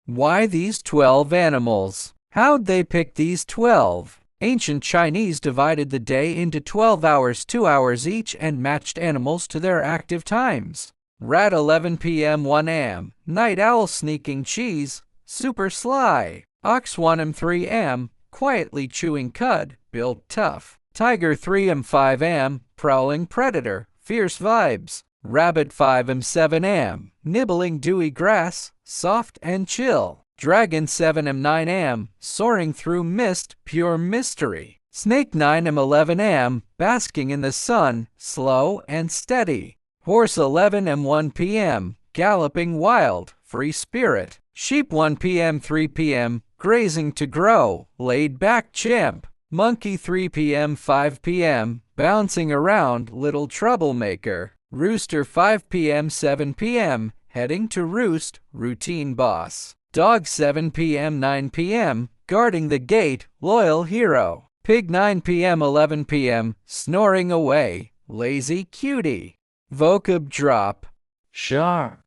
Why these 12 animals? How'd they pick these 12? Ancient Chinese divided the day into 12 hours, 2 hours each, and matched animals to their active times. Rat 11 p.m. 1 a.m. Night owl sneaking cheese, super sly. Ox 1 m 3 am, quietly chewing cud, built tough. Tiger 3 m 5 am, prowling predator, fierce vibes. Rabbit 5 m 7 am, nibbling dewy grass, soft and chill. Dragon 7 m 9 am, soaring through mist, pure mystery. Snake 9 m 11 am, basking in the sun, slow and steady. Horse 11 m 1 p.m., galloping wild, free spirit. Sheep 1 p.m. 3 p.m., grazing to grow, laid back champ. Monkey 3 p.m. 5 p.m., bouncing around, little troublemaker. Rooster 5 p.m. 7 p.m., heading to roost, routine boss. Dog 7 p.m. 9 p.m., guarding the gate, loyal hero. Pig 9 p.m. 11 p.m., snoring away, lazy cutie. Vocab drop. 十二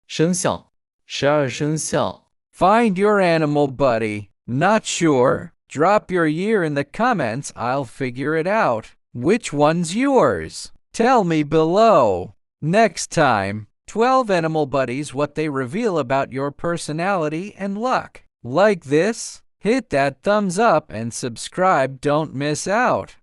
生肖，十二生肖。 Find your animal buddy. Not sure? Drop your year in the comments, I'll figure it out. Which one's yours? Tell me below. Next time, 12 animal buddies, what they reveal about your personality and luck. Like this? Hit that thumbs up and subscribe, don't miss out.